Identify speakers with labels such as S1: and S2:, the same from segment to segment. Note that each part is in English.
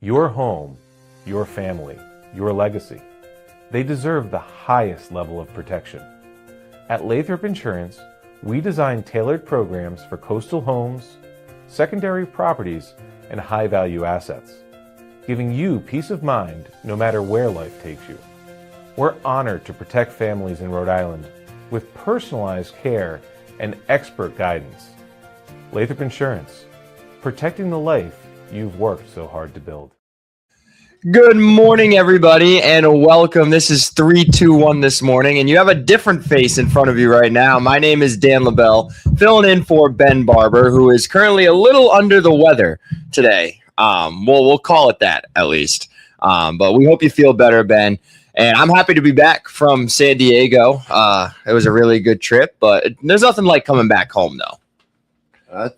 S1: Your home, your family, your legacy. They deserve the highest level of protection. At Lathrop Insurance, we design tailored programs for coastal homes, secondary properties, and high-value assets, giving you peace of mind no matter where life takes you. We're honored to protect families in Rhode Island with personalized care and expert guidance. Lathrop Insurance, protecting the life you've worked so hard to build.
S2: Good morning, everybody, and welcome. This is 3-2-1 this morning, and you have a different face in front of you right now. My name is Dan LaBelle, filling in for Ben Barber, who is currently a little under the weather today. We'll call it that, at least. But we hope you feel better, Ben. And I'm happy to be back from San Diego. It was a really good trip, but there's nothing like coming back home, though.
S3: That's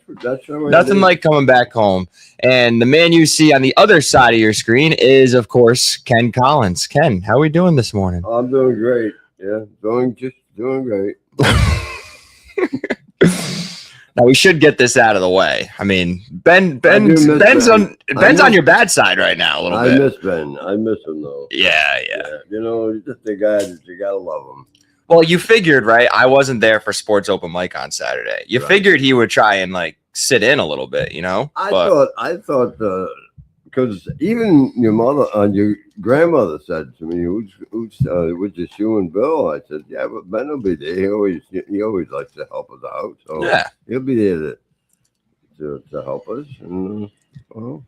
S2: nothing like coming back home. And the man you see on the other side of your screen is, of course, Ken Collins. Ken, how are we doing this morning?
S3: I'm doing great. Yeah, doing great.
S2: Now we should get this out of the way. I mean, Ben's on your bad side right now a little bit.
S3: I miss Ben. I miss him though.
S2: Yeah.
S3: You know, he's just the guy that you gotta love him.
S2: Well, you figured, right? I wasn't there for Sports Open Mic on Saturday. You figured he would try and like sit in a little bit, you know?
S3: I thought, because even your mother, your grandmother said to me, "Who's with your shoe and Bill?" I said, "Yeah, but Ben will be there. He always likes to help us out, so
S2: yeah,
S3: he'll be there to help us." And well,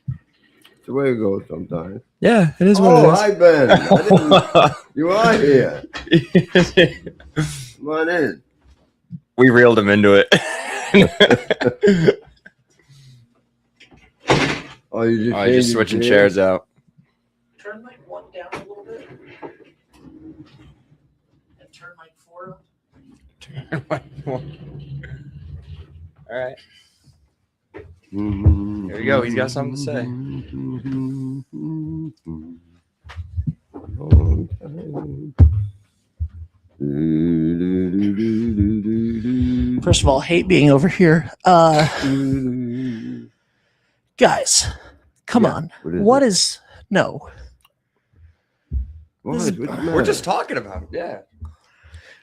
S3: it's the way it goes sometimes.
S2: Yeah, it is what it is.
S3: Hi, Ben. You are here. Come on in.
S2: We reeled him into it.
S3: You're
S2: just switching chairs out.
S4: Turn mic 1 down a little bit. And turn mic 4 up.
S2: All right. There you go. He's got something to say.
S4: First of all, hate being over here. Guys, come on. What is no?
S2: We're just talking about it. Yeah.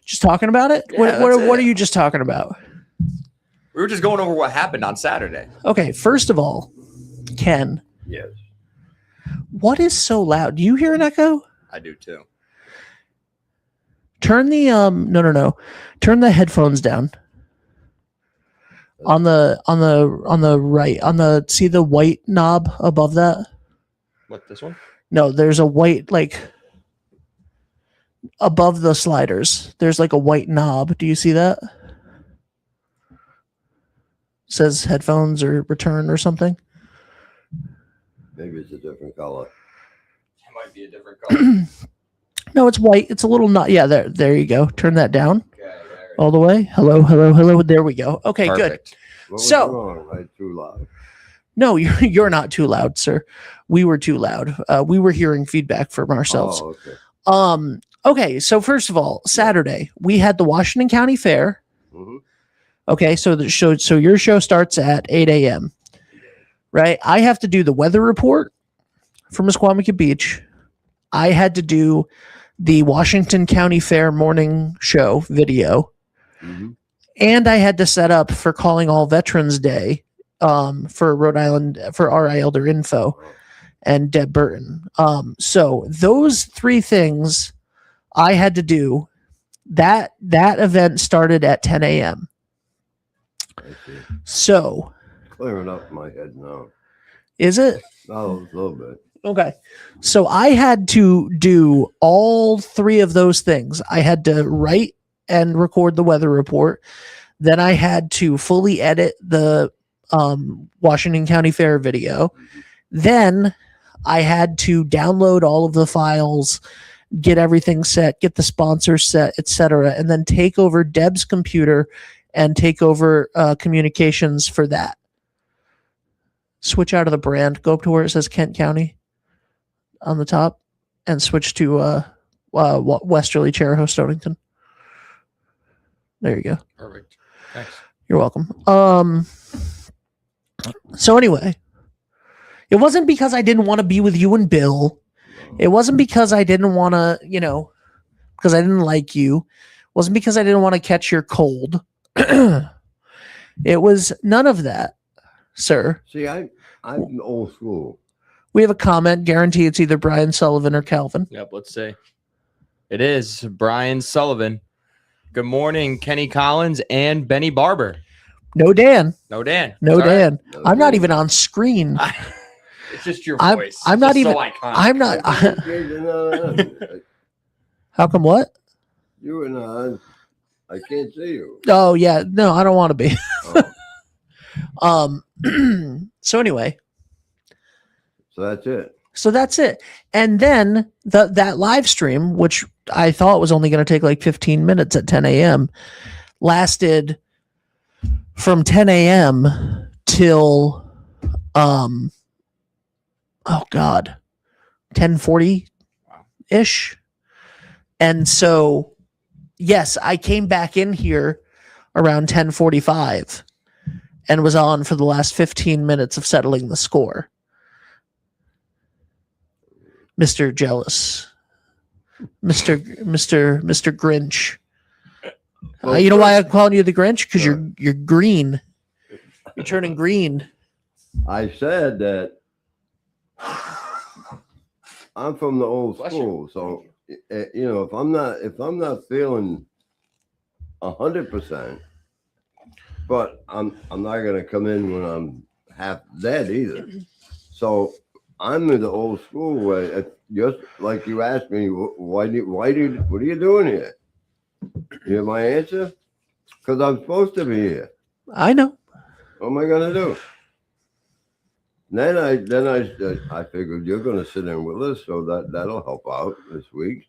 S4: Just talking about it?
S2: Yeah,
S4: what are you just talking about?
S2: We were just going over what happened on Saturday.
S4: Okay, first of all, Ken.
S3: Yes.
S4: What is so loud? Do you hear an echo?
S2: I do too.
S4: Turn the no. Turn the headphones down. On the right, see the white knob above that?
S2: What, this one?
S4: No, there's a white, like above the sliders. There's like a white knob. Do you see that? Says headphones or return or something.
S3: Maybe it's a different color.
S2: It might be a different color.
S4: No, it's white. It's a little not. Yeah, there you go. Turn that down.
S2: Okay,
S4: all the way. Hello. There we go. Okay,
S2: perfect.
S4: Good.
S3: Right, too loud.
S4: No, you're not too loud, sir. We were too loud. We were hearing feedback from ourselves.
S3: Oh, okay.
S4: Okay. So first of all, Saturday we had the Washington County Fair.
S3: Mm-hmm.
S4: Okay, so your show starts at 8 a.m. Right? I have to do the weather report from Esquamicut Beach. I had to do the Washington County Fair morning show video.
S3: Mm-hmm.
S4: And I had to set up for Calling All Veterans Day for Rhode Island, for RI Elder Info and Deb Burton. So those three things I had to do. That event started at 10 a.m. So
S3: Clearing up my head now.
S4: Is it?
S3: Oh, a little bit.
S4: Okay. So I had to do all three of those things. I had to write and record the weather report. Then I had to fully edit the Washington County Fair video. Then I had to download all of the files, get everything set, get the sponsors set, etc., and then take over Deb's computer and take over communications for that. Switch out of the brand. Go up to where it says Kent County on the top and switch to Westerly Charahoe Stonington. There you go.
S2: Perfect. Thanks.
S4: You're welcome. So anyway, It wasn't because I didn't want to be with you and Bill. It wasn't because I didn't want to, because I didn't like you. It wasn't because I didn't want to catch your cold. It was none of that, sir.
S3: See, I'm old school.
S4: We have a comment. Guarantee it's either Brian Sullivan or Calvin.
S2: Yep, let's see. It is Brian Sullivan. Good morning, Kenny Collins and Benny Barber.
S4: No Dan.
S2: No Dan.
S4: No
S2: It's all
S4: Dan.
S3: No,
S4: I'm not
S3: Dan.
S4: even on screen.
S2: It's just your
S4: I'm-
S2: voice.
S4: I'm
S2: It's
S4: not
S2: just
S4: even-
S2: So iconic.
S4: I'm not.
S3: No.
S4: How come what?
S3: You and I can't see you.
S4: Oh yeah, no, I don't want to be.
S3: Oh,
S4: So anyway,
S3: so that's it.
S4: so that's it. And then that live stream, which I thought was only going to take like 15 minutes at 10 a.m., lasted from 10 a.m. till oh god, 10:40 ish. And so yes, I came back in here around 10:45 and was on for the last 15 minutes of settling the score. Mr. Jealous. Mr. Grinch.
S3: Well,
S4: You know why I'm calling you the Grinch? Because you're green. You're turning green.
S3: I said that I'm from the old
S2: Bless you.
S3: school, so if I'm not feeling 100%, but I'm not gonna come in when I'm half dead either. So I'm in the old school way. Just like you asked me, what are you doing here? You hear my answer? Because I'm supposed to be here.
S4: I know.
S3: What am I gonna do? Then I figured you're gonna sit in with us, so that'll help out this week.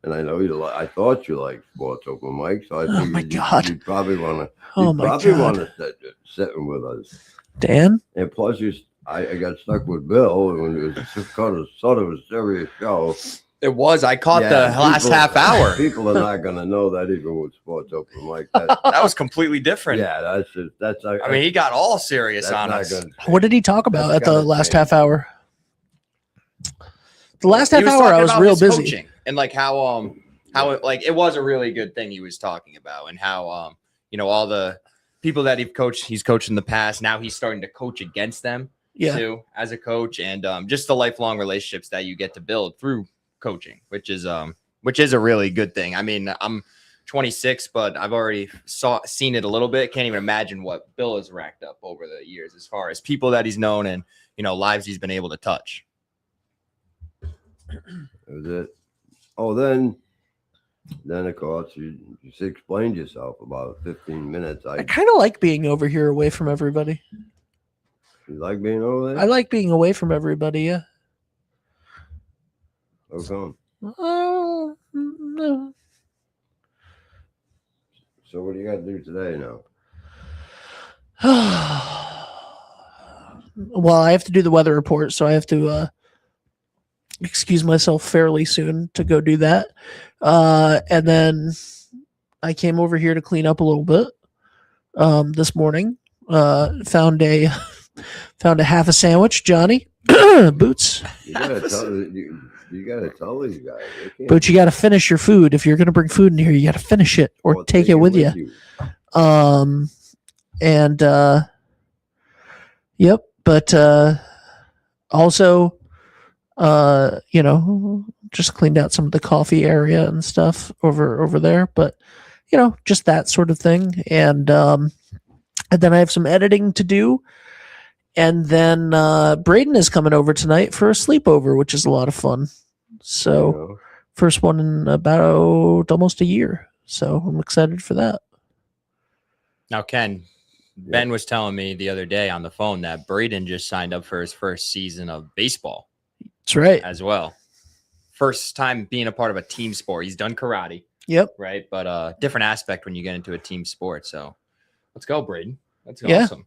S3: And I know I thought you liked sports open mic, so I
S4: Oh
S3: figured
S4: my God.
S3: you'd probably want
S4: Oh my God.
S3: to sit in with us.
S4: Dan?
S3: And plus, I got stuck with Bill when it was sort of a serious show.
S2: It was. I caught
S3: Yeah,
S2: the last
S3: people-
S2: half hour.
S3: People are not gonna know that even with sports open mic. That,
S2: That was completely different.
S3: yeah, that's.
S2: I mean, he got all serious
S3: that's
S2: on
S3: not
S2: us.
S3: gonna
S4: What did he talk about
S3: That's
S4: at the
S3: gotta
S4: last
S3: change.
S4: half hour? The last
S2: He
S4: half
S2: was
S4: hour, I
S2: talking
S4: was
S2: about
S4: real
S2: his
S4: busy.
S2: coaching and like how it, like it was a really good thing he was talking about, and how all the people that he's coached in the past, now he's starting to coach against them
S4: Yeah.
S2: too as a coach, and just the lifelong relationships that you get to build through coaching, which is a really good thing. I mean, I'm 26, but I've already seen it a little bit. Can't even imagine what Bill has racked up over the years as far as people that he's known and lives he's been able to touch.
S3: That was it. Oh, then of course you explained yourself about 15 minutes.
S4: I kind of like being over here away from everybody.
S3: You like being over there?
S4: I like being away from everybody, yeah.
S3: How come?
S4: Oh, no.
S3: So what do you got to do today now?
S4: Well, I have to do the weather report, so I have to excuse myself fairly soon to go do that. And then I came over here to clean up a little bit this morning. Found a half a sandwich, Johnny. Boots.
S3: You gotta tell these guys. They can't
S4: But you got to finish your food. If you're going to bring food in here, you got to finish it or take it with you. And yep, but also just cleaned out some of the coffee area and stuff over there, but just that sort of thing. And then I have some editing to do, and then Braden is coming over tonight for a sleepover, which is a lot of fun. So first one in about almost a year, so I'm excited for that.
S2: Now, Ken, Ben was telling me the other day on the phone that Braden just signed up for his first season of baseball
S4: That's right.
S2: as well. First time being a part of a team sport. He's done karate,
S4: Yep.
S2: right? But different aspect when you get into a team sport. So let's go, Braden. That's
S4: Yeah.
S2: awesome.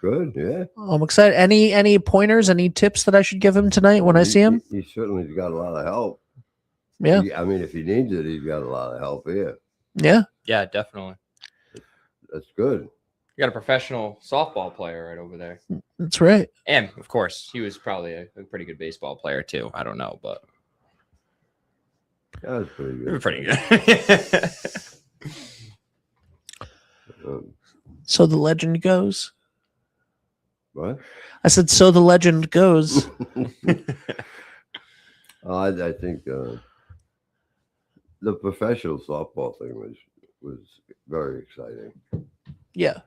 S3: Good, yeah.
S4: I'm excited. Any pointers, any tips that I should give him tonight when I see him?
S3: He certainly got a lot of help.
S4: Yeah.
S3: I mean, if he needs it, he's got a lot of help here.
S4: Yeah.
S2: Yeah, definitely.
S3: That's good.
S2: You got a professional softball player right over there.
S4: That's right.
S2: And of course, he was probably a pretty good baseball player too. I don't know, but
S3: That was pretty
S2: he
S3: good.
S2: was pretty good.
S4: So the legend goes.
S3: What?
S4: I said, so the legend goes.
S3: I think the professional softball thing was very exciting.
S4: Yeah.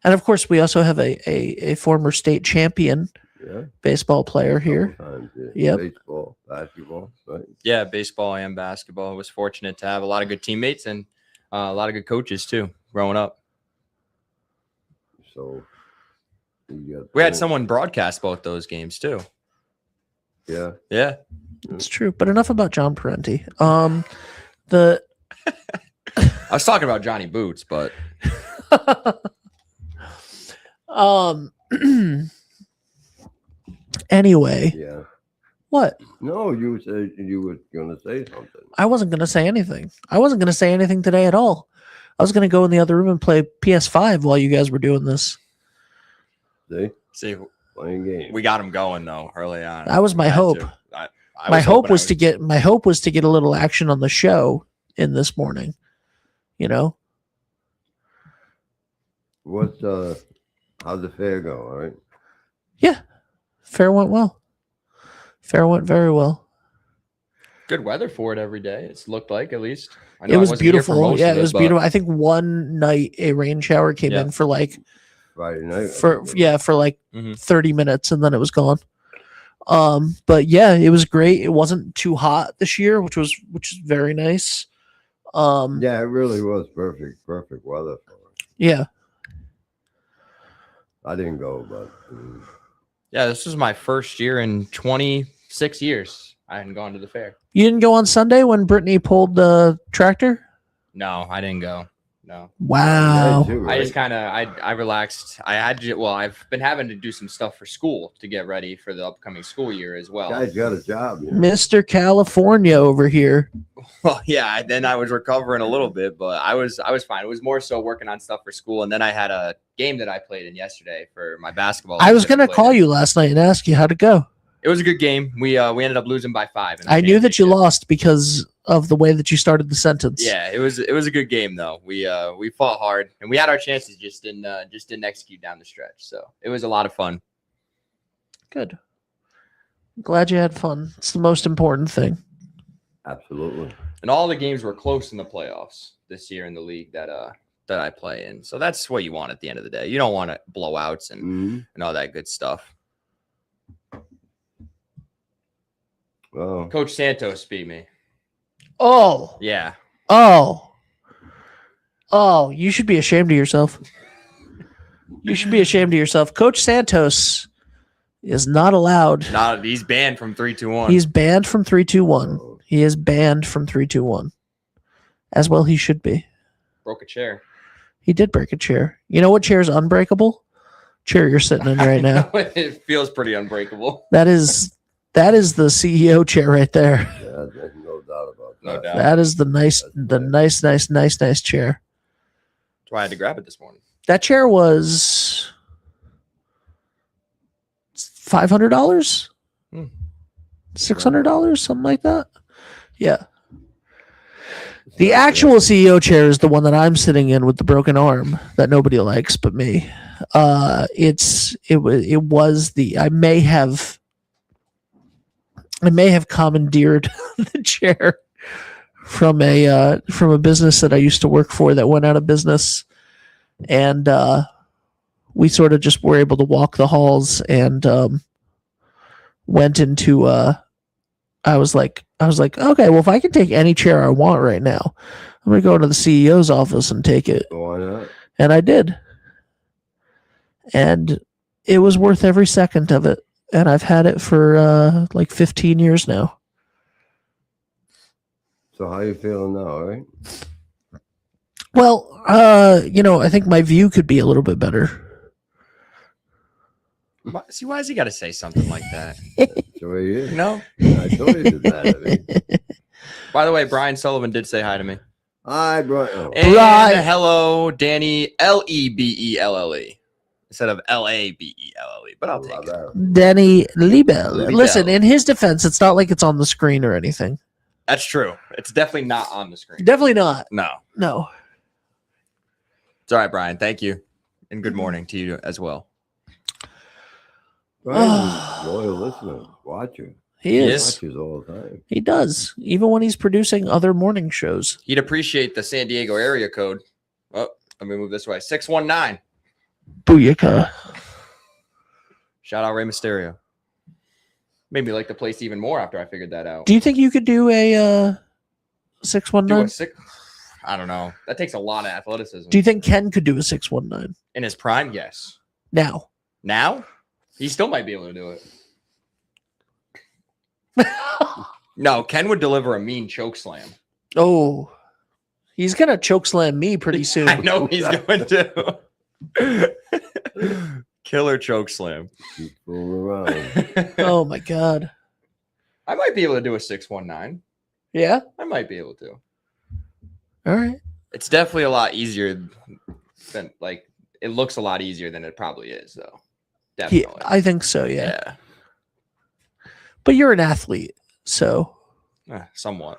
S4: And of course, we also have a former state champion
S3: Yeah.
S4: baseball player here.
S3: Couple times, yeah.
S4: Yep.
S3: Baseball, basketball, right?
S2: Yeah, baseball and basketball. I was fortunate to have a lot of good teammates and a lot of good coaches too growing up.
S3: So you got
S2: We had
S3: plenty-
S2: someone broadcast both those games too.
S3: Yeah.
S2: Yeah.
S4: It's true. But enough about John Parenti. The
S2: I was talking about Johnny Boots, but
S4: anyway,
S3: Yeah.
S4: what?
S3: No, you said you were gonna say something.
S4: I wasn't going to say anything. I wasn't going to say anything today at all. I was going to go in the other room and play PS5 while you guys were doing this.
S3: See,
S2: see,
S3: playing games.
S2: we got him going though early on.
S4: That was my
S2: I had
S4: hope.
S2: to. I
S4: My hope
S2: hoping I
S4: was to get a little action on the show in this morning. You know?
S3: What's how'd the fair go? All right.
S4: Fair went well. Fair went very well.
S2: good weather for it every day. It's looked like at least. I
S4: It
S2: know I
S4: was
S2: wasn't here for
S4: beautiful.
S2: most
S4: Yeah,
S2: of
S4: it was
S2: but
S4: beautiful. I think one night a rain shower came
S2: Yeah.
S4: in for like
S3: Friday night.
S4: for 30 minutes and then it was gone. But yeah, it was great. It wasn't too hot this year, which is very nice.
S3: Yeah, it really was perfect weather for it.
S4: Yeah.
S3: I didn't go, but
S2: Yeah, this was my first year in 26 years. I hadn't gone to the fair.
S4: You didn't go on Sunday when Brittany pulled the tractor?
S2: No, I didn't go. No.
S4: Wow.
S3: Yeah, too,
S2: I just
S3: right?
S2: kind of I relaxed. I've been having to do some stuff for school to get ready for the upcoming school year as well.
S3: Guys got a job. You know?
S4: Mr. California over here.
S2: Well, yeah, then I was recovering a little bit, but I was fine. It was more so working on stuff for school, and then I had a game that I played in yesterday for my basketball.
S4: I was
S2: that I
S4: going to
S2: played
S4: call
S2: in.
S4: you last night and ask you how'd it go.
S2: It was a good game. We ended up losing by 5. in the
S4: I knew that you
S2: championship.
S4: lost because of the way that you started the sentence.
S2: Yeah, it was a good game though. We fought hard and we had our chances, just didn't execute down the stretch. So it was a lot of fun.
S4: Good. Glad you had fun. It's the most important thing.
S3: Absolutely.
S2: And all the games were close in the playoffs this year in the league that I play in. So that's what you want at the end of the day. You don't want blowouts and all that good stuff.
S3: Well,
S2: Coach Santos beat me.
S4: Oh.
S2: Yeah.
S4: Oh. Oh, you should be ashamed of yourself. You should be ashamed of yourself. Coach Santos is not allowed.
S2: He's banned from 3-2-1.
S4: He's banned from 3-2-1.
S3: oh,
S4: He is banned from 3-2-1. As well he should be.
S2: broke a chair.
S4: He did break a chair. You know what chair is unbreakable? Chair you're sitting in right now.
S2: It feels pretty unbreakable.
S4: That is the CEO chair right there.
S3: yeah, there's no doubt about
S2: No
S3: that.
S2: doubt.
S4: That is the nice chair.
S2: That's why I had to grab it this morning.
S4: That chair was $500,
S2: Hmm.
S4: $600, something like that. Yeah. The actual CEO chair is the one that I'm sitting in with the broken arm that nobody likes but me. It was the I may have commandeered the chair from a business that I used to work for that went out of business, and we sort of just were able to walk the halls and went into. I was like, okay, well, if I can take any chair I want right now, I'm gonna go into the CEO's office and take it,
S3: Why not?
S4: and I did, and it was worth every second of it. And I've had it for like 15 years now.
S3: So how you feeling now? All right.
S4: Well, I think my view could be a little bit better.
S2: See, why has he got to say something like that?
S3: That's the way he is.
S2: No.
S3: I told you that. I mean,
S2: By the way, Brian Sullivan did say hi to me.
S3: Hi, Brian.
S2: And
S4: Brian.
S2: hello, Danny Lebelle instead of Labelle, but I'll take it.
S4: Danny Liebel.
S2: Liebel.
S4: Listen, in his defense, it's not like it's on the screen or anything.
S2: That's true. It's definitely not on the screen.
S4: Definitely not.
S2: No.
S4: No.
S2: It's all right, Brian. Thank you. And good morning to you as well.
S3: Brian's a loyal listener, watcher.
S4: He is.
S3: Watches all the time.
S4: He does, even when he's producing other morning shows.
S2: He'd appreciate the San Diego area code. Oh, let me move this way. 619.
S4: Booyaka.
S2: Shout out Rey Mysterio. Made me like the place even more after I figured that out.
S4: Do you think you could do a
S2: Do
S4: 619?
S2: a six? I don't know. That takes a lot of athleticism.
S4: Do you think Ken could do a 619
S2: In his prime, yes.
S4: now?
S2: Now, he still might be able to do it. No, Ken would deliver a mean choke slam.
S4: Oh, he's gonna choke slam me pretty soon.
S2: I know he's going to. Killer choke slam.
S3: Keep fooling around.
S4: Oh my god.
S2: I might be able to do a 619.
S4: Yeah.
S2: I might be able to.
S4: All right.
S2: It's definitely a lot easier than it looks a lot easier than it probably is, though.
S4: Yeah,
S2: Definitely.
S4: I think so. Yeah.
S2: Yeah.
S4: But you're an athlete, so
S2: Somewhat.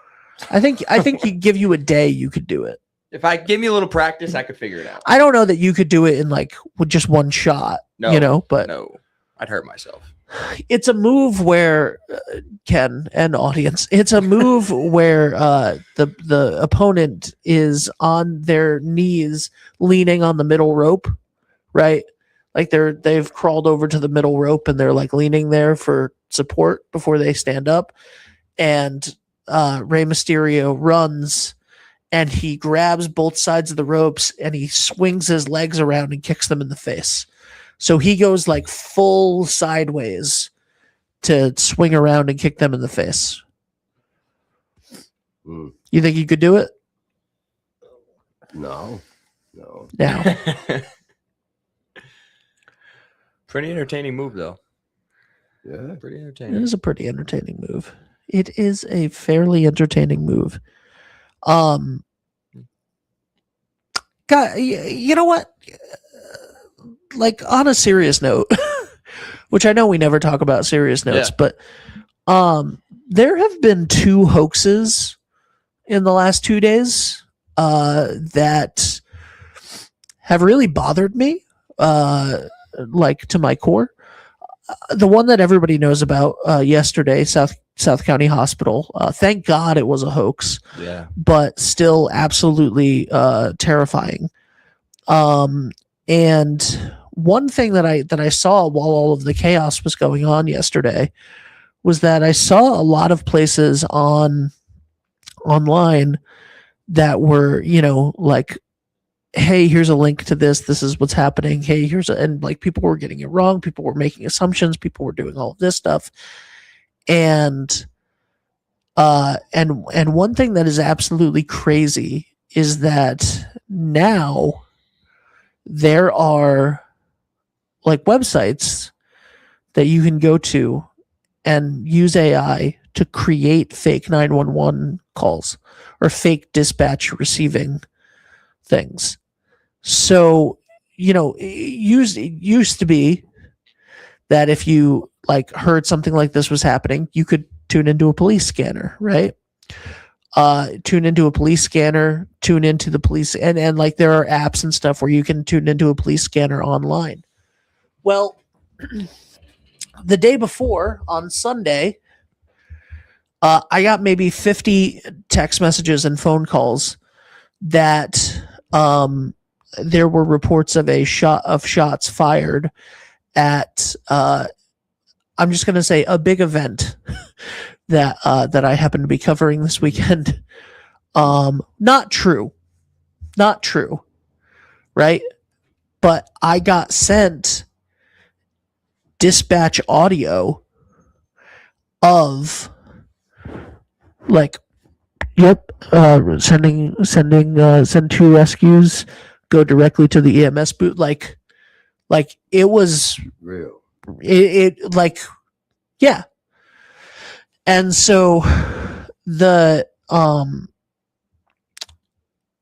S4: I think you give you a day, you could do it.
S2: If I give me a little practice, I could figure it out.
S4: I don't know that you could do it in like with just one shot.
S2: No,
S4: you know, but
S2: No, I'd hurt myself.
S4: it's a move where Ken and audience, it's a move where the opponent is on their knees leaning on the middle rope, right? Like they've crawled over to the middle rope and they're like leaning there for support before they stand up, and Rey Mysterio runs and he grabs both sides of the ropes and he swings his legs around and kicks them in the face. So he goes like full sideways to swing around and kick them in the face.
S3: Mm,
S4: You think you could do it?
S3: no.
S4: Now.
S2: Pretty entertaining move, though.
S3: Yeah.
S2: Pretty
S4: It
S2: entertaining.
S4: is a pretty entertaining move. It is a fairly entertaining move. God, you know what? Like on a serious note, which I know we never talk about serious notes,
S2: Yeah.
S4: but there have been 2 hoaxes in the last 2 days that have really bothered me, like to my core. The one that everybody knows about yesterday, South County Hospital. Thank God it was a hoax,
S2: Yeah.
S4: but still absolutely terrifying. And one thing that I saw while all of the chaos was going on yesterday was that I saw a lot of places online that were, like, hey, here's a link to this. This is what's happening. Hey, and like people were getting it wrong. People were making assumptions. People were doing all of this stuff. And one thing that is absolutely crazy is that now there are like websites that you can go to and use AI to create fake 911 calls or fake dispatch receiving things. So, it used to be that if you like heard something like this was happening, you could tune into a police scanner, right? Tune into a police scanner, tune into the police, and like there are apps and stuff where you can tune into a police scanner online. Well, the day before on Sunday, I got maybe 50 text messages and phone calls that there were reports of shots fired at I'm just going to say a big event that I happen to be covering this weekend. Not true, right? But I got sent dispatch audio of like, yep, send 2 rescues, go directly to the EMS booth. Like it was
S3: Real.
S4: it like, yeah. And so the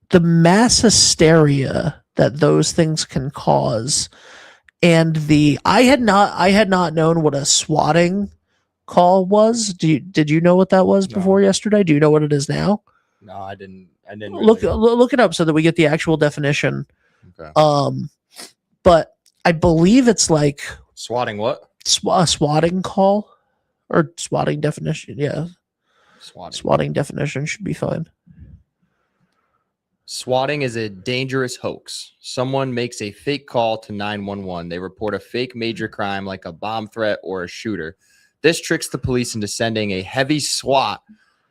S4: the mass hysteria that those things can cause, and I had not known what a swatting call was. Did you know what that was
S2: No.
S4: before yesterday? Do you know what it is now?
S2: No, I didn't
S4: Look it up so that we get the actual definition.
S2: Okay.
S4: But I believe it's like
S2: Swatting what?
S4: a swatting call or swatting definition. Yeah,
S2: Swatting.
S4: swatting definition should be fine.
S2: Swatting is a dangerous hoax. Someone makes a fake call to 911. They report a fake major crime like a bomb threat or a shooter. This tricks the police into sending a heavy SWAT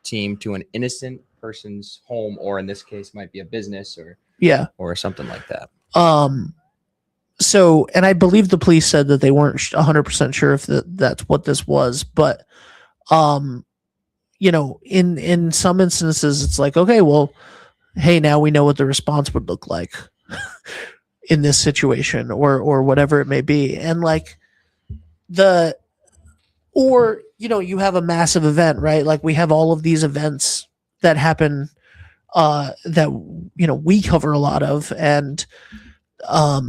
S2: team to an innocent person's home, or in this case might be a business
S4: Yeah.
S2: or something like that.
S4: So, and I believe the police said that they weren't 100% sure if that's what this was, but you know, in some instances it's like, okay, well, hey, now we know what the response would look like in this situation, or whatever it may be. And like or you know, you have a massive event, right? Like we have all of these events that happen that you know we cover a lot of, and I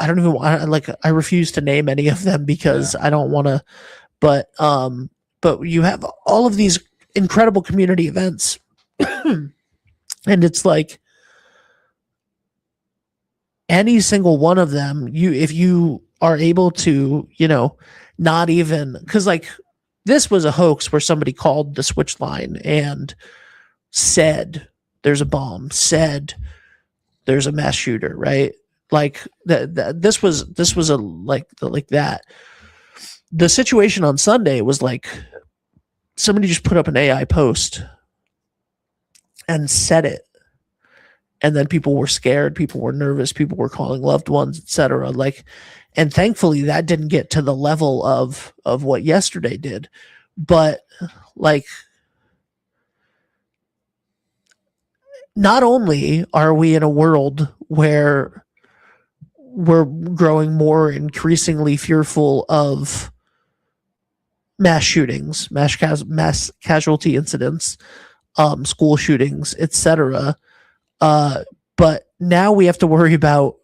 S4: don't even want, I refuse to name any of them because I don't want to, but you have all of these incredible community events and it's like any single one of them, if you are able to, you know, not even, because like this was a hoax where somebody called the switch line and said there's a bomb, said there's a mass shooter, right? Like this was a like that. The situation on Sunday was like somebody just put up an AI post and said it, and then people were scared, people were nervous, people were calling loved ones, etc. Like, and thankfully that didn't get to the level of what yesterday did, but like, not only are we in a world where we're growing more increasingly fearful of mass shootings, mass casualty incidents, school shootings, etc. But now we have to worry about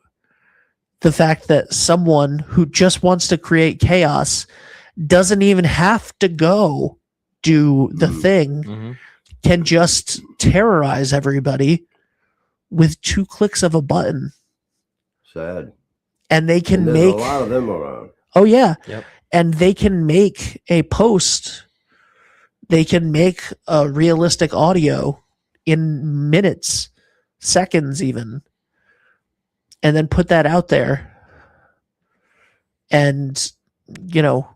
S4: the fact that someone who just wants to create chaos doesn't even have to go do the thing, can just terrorize everybody with 2 clicks of a button.
S3: Sad.
S4: And they can
S3: And
S4: make
S3: a lot of them around.
S4: Oh yeah.
S2: Yep.
S4: And they can make a post. They can make a realistic audio in minutes, seconds even, and then put that out there and, you know,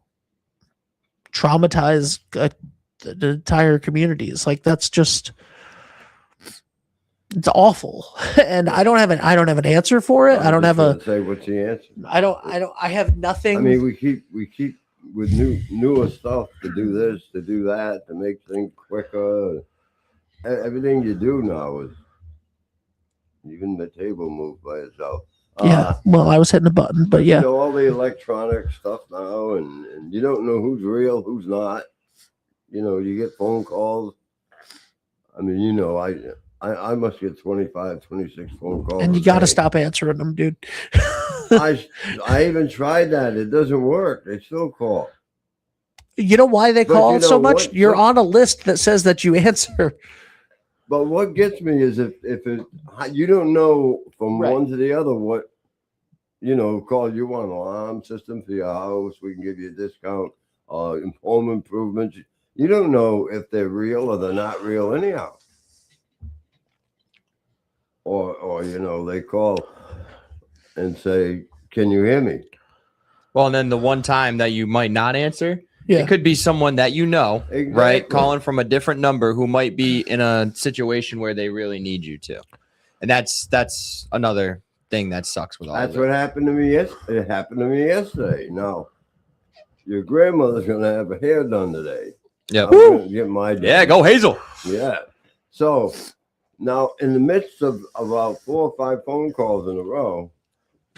S4: traumatize the entire communities. Like that's just, it's awful. And I don't have an answer for it. I don't have a
S3: say what's the answer.
S4: I have nothing.
S3: I mean, we keep with newer stuff to do this, to do that, to make things quicker. Everything you do now is, even the table moves by itself.
S4: Yeah, well, I was hitting a button, but yeah.
S3: You know, all the electronic stuff now, and you don't know who's real, who's not. You know, you get phone calls. I mean, you know, I must get 25, 26 phone calls.
S4: And you got to stop answering them, dude.
S3: I even tried that. It doesn't work. They still call.
S4: You know why they
S3: But
S4: call
S3: you know
S4: so much?
S3: what?
S4: You're on a list that says that you answer.
S3: But what gets me is if it, you don't know from
S4: Right.
S3: one to the other what, you know, call you want an alarm system for your house. We can give you a discount, home improvements. You don't know if they're real or they're not real anyhow. Or you know, they call and say, "Can you hear me?"
S2: Well, and then the one time that you might not answer,
S4: Yeah.
S2: it could be someone that you know, right?
S3: Exactly.
S2: Calling from a different number who might be in a situation where they really need you to. And that's another thing that sucks with all
S3: That's
S2: of
S3: what
S2: it.
S3: happened to me. It happened to me yesterday. Now, your grandmother's gonna have her hair done today.
S2: Yep.
S3: I'm gonna get my done.
S2: Yeah, go Hazel.
S3: Yeah. So now, in the midst of about 4 or 5 phone calls in a row,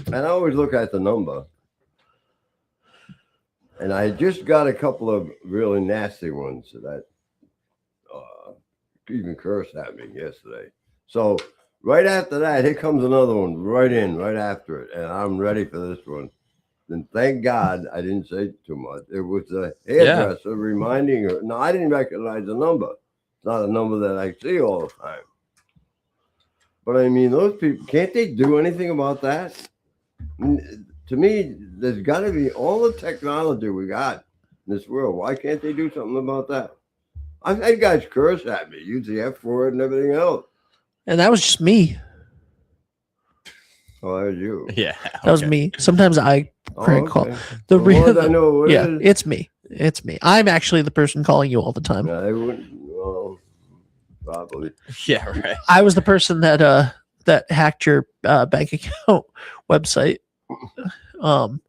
S3: and I always look at the number, and I just got a couple of really nasty ones that even cursed at me yesterday. So right after that, here comes another one right after it, and I'm ready for this one. And thank God I didn't say too much. It was a hairdresser reminding her. No, I didn't recognize the number. It's not a number that I see all the time. But I mean, those people, can't they do anything about that? I mean, to me, there's got to be all the technology we got in this world. Why can't they do something about that? I've had guys curse at me, use the F word and everything else.
S4: And that was just me.
S3: Oh, that was you.
S2: Yeah.
S4: That was me. Sometimes I crank call.
S3: Okay.
S4: The
S3: Well,
S4: real,
S3: I know what
S4: yeah,
S3: it is.
S4: it's me. It's me. I'm actually the person calling you all the time.
S3: No, they wouldn't. Well, probably.
S2: Yeah, right.
S4: I was the person that hacked your bank account website.
S3: Don't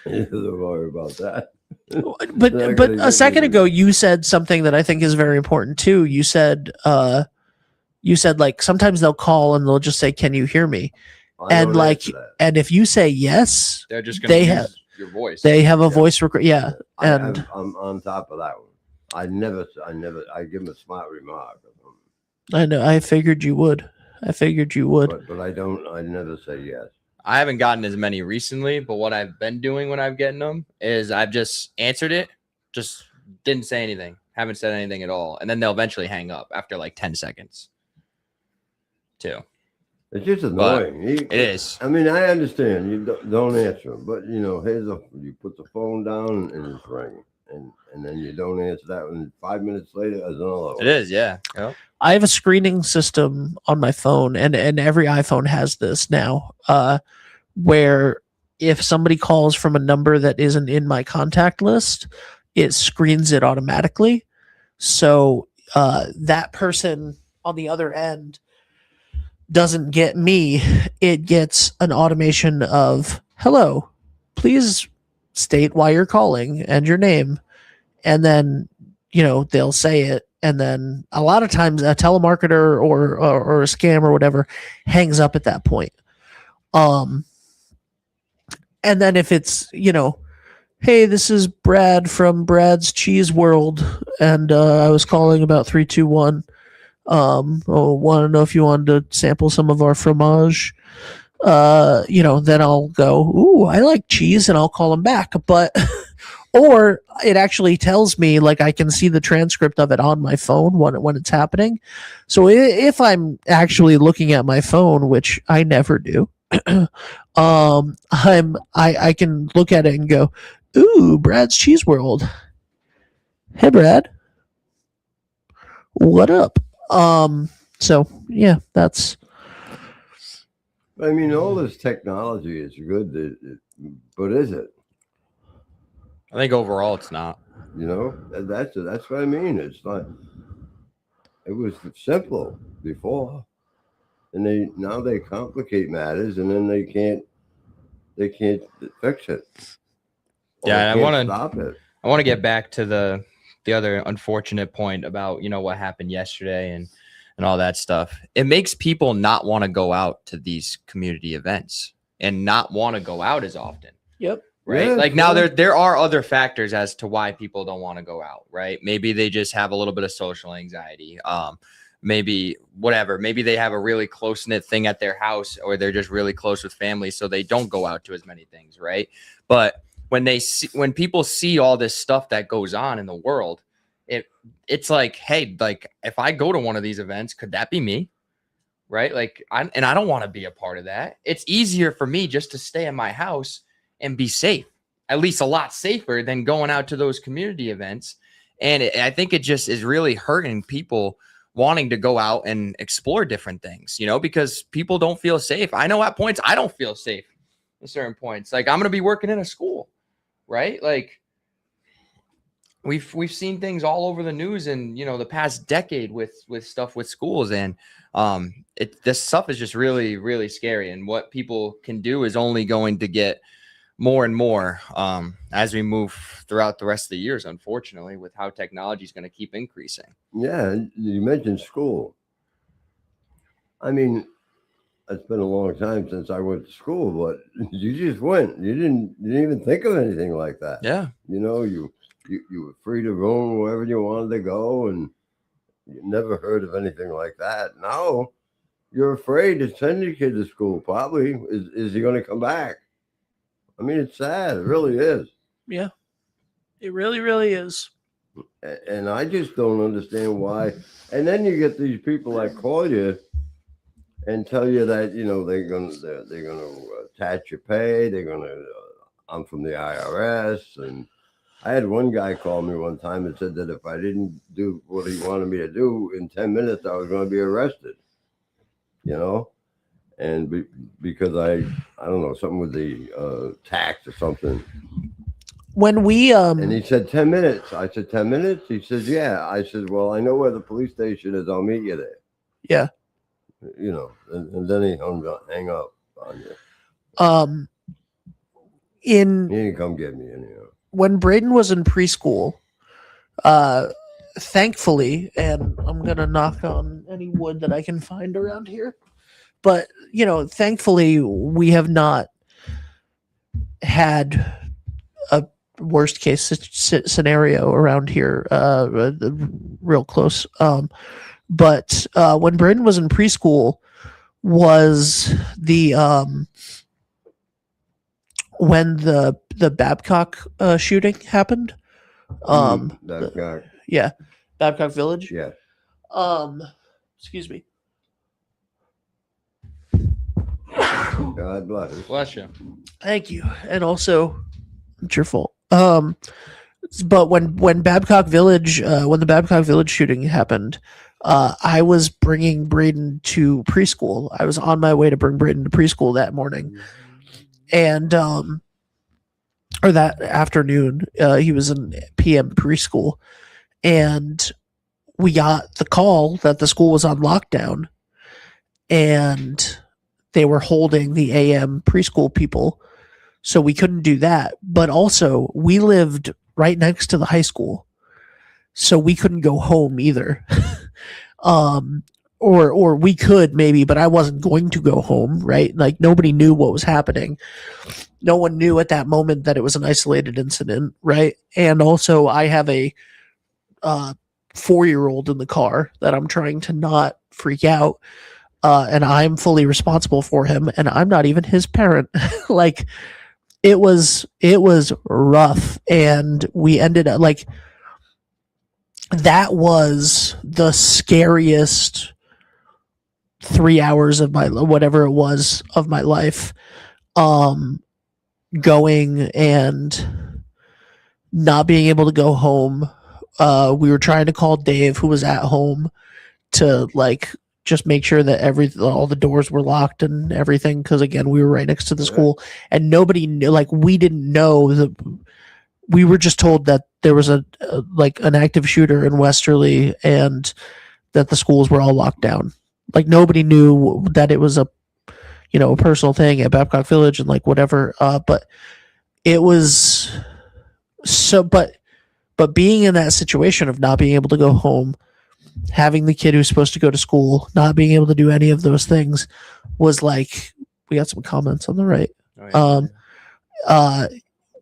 S3: worry about that.
S4: But
S3: They're
S4: but
S3: gonna
S4: a
S3: get
S4: second
S3: me.
S4: ago you said something that I think is very important too. You said like sometimes they'll call and they'll just say, "Can you hear me?"
S3: I
S4: And
S3: don't
S4: like,
S3: answer that.
S4: and if you say yes,
S2: They're just
S4: They
S2: use
S4: have-
S2: your voice.
S4: they have a
S3: Yeah.
S4: voice record. Yeah, and
S3: I'm on top of that one. I give them a smart remark or something.
S4: I know. I figured you would.
S3: But I don't. I never say yes.
S2: I haven't gotten as many recently, but what I've been doing when I've gotten them is I've just answered it, just didn't say anything, haven't said anything at all, and then they'll eventually hang up after like 10 seconds. Too.
S3: It's just annoying.
S2: It is.
S3: I mean, I understand you don't answer them, but you know, you put the phone down and it's ringing, and then you don't answer that one. 5 minutes later, there's another one.
S2: It is, yeah. Yep.
S4: I have a screening system on my phone, and every iPhone has this now, where if somebody calls from a number that isn't in my contact list, it screens it automatically. So that person on the other end doesn't get me. It gets an automation of, "Hello, please state why you're calling and your name." And then, they'll say it. And then a lot of times a telemarketer or a scam or whatever hangs up at that point. And then if it's, "Hey, this is Brad from Brad's Cheese World, and I was calling about 321. Want to know if you wanted to sample some of our fromage." Then I'll go, "Ooh, I like cheese," and I'll call them back. But or it actually tells me, like, I can see the transcript of it on my phone when it's happening. So if I'm actually looking at my phone, which I never do, I can look at it and go, "Ooh, Brad's Cheese World. Hey, Brad, what up?" So yeah, that's.
S3: I mean, all this technology is good, but is it?
S2: I think overall it's not.
S3: You know, that's what I mean. It's not. It was simple before, and now they complicate matters, and then they can't fix it.
S2: Yeah,
S3: Or
S2: I
S3: can't
S2: wanna-
S3: stop it.
S2: I want to get back to the other unfortunate point about, what happened yesterday and all that stuff. It makes people not want to go out to these community events and not want to go out as often.
S4: Yep.
S2: Right.
S3: Yeah,
S2: like now
S3: sure.
S2: there are other factors as to why people don't want to go out. Right. Maybe they just have a little bit of social anxiety. Maybe whatever. Maybe they have a really close knit thing at their house, or they're just really close with family, so they don't go out to as many things. Right. But when people see all this stuff that goes on in the world, it's like, hey, like if I go to one of these events, could that be me? Right. Like I don't want to be a part of that. It's easier for me just to stay in my house and be safe, at least a lot safer than going out to those community events. And I think it just is really hurting people wanting to go out and explore different things, because people don't feel safe. I know at points I don't feel safe at certain points. Like I'm going to be working in a school, right? Like we've seen things all over the news in, the past decade with stuff with schools. And this stuff is just really, really scary. And what people can do is only going to get more and more as we move throughout the rest of the years, unfortunately, with how technology is going to keep increasing.
S3: Yeah, you mentioned school. I mean, it's been a long time since I went to school, but you just went. You didn't even think of anything like that.
S2: Yeah.
S3: You were free to roam wherever you wanted to go, and you never heard of anything like that. Now, you're afraid to send your kid to school. Probably is he going to come back? I mean, it's sad. It really is.
S4: Yeah, it really, really is.
S3: And I just don't understand why. And then you get these people that call you and tell you that they're gonna attach your pay. They're gonna. I'm from the IRS, and I had one guy call me one time and said that if I didn't do what he wanted me to do in 10 minutes, I was going to be arrested. And because I don't know, something with the tax or something.
S4: When we
S3: and he said 10 minutes. I said 10 minutes. He says, yeah. I said, well, I know where the police station is. I'll meet you there.
S4: Yeah.
S3: And then he hang up on you. He didn't come get me anyhow.
S4: When Braden was in preschool, thankfully, and I'm gonna knock on any wood that I can find around here, but thankfully we have not had a worst case scenario around here, real close. But when Braden was in preschool, was the when the Babcock shooting happened.
S3: Babcock.
S4: Yeah, Babcock Village.
S3: Yeah.
S4: Excuse me.
S3: God bless.
S2: Bless you.
S4: Thank you. And also, it's your fault. But when Babcock Village, when the Babcock Village shooting happened, I was bringing Braden to preschool. I was on my way to bring Braden to preschool that morning, and or that afternoon. He was in PM preschool, and we got the call that the school was on lockdown, and they were holding the AM preschool people. So we couldn't do that. But also, we lived right next to the high school. So we couldn't go home either. Or we could maybe, but I wasn't going to go home, right? Like, nobody knew what was happening. No one knew at that moment that it was an isolated incident, right? And also, I have a 4-year-old in the car that I'm trying to not freak out. And I'm fully responsible for him, and I'm not even his parent. Like, it was rough, and we ended up like, that was the scariest 3 hours of my, whatever it was, of my life. Going and not being able to go home. We were trying to call Dave, who was at home, to like just make sure that all the doors were locked and everything, because again, we were right next to the school, and nobody knew. Like, we didn't know that. We were just told that there was an active shooter in Westerly, and that the schools were all locked down. Like, nobody knew that it was a personal thing at Babcock Village and like whatever. But it was so. But being in that situation of not being able to go home, having the kid who's supposed to go to school, not being able to do any of those things, was like, we got some comments on the right.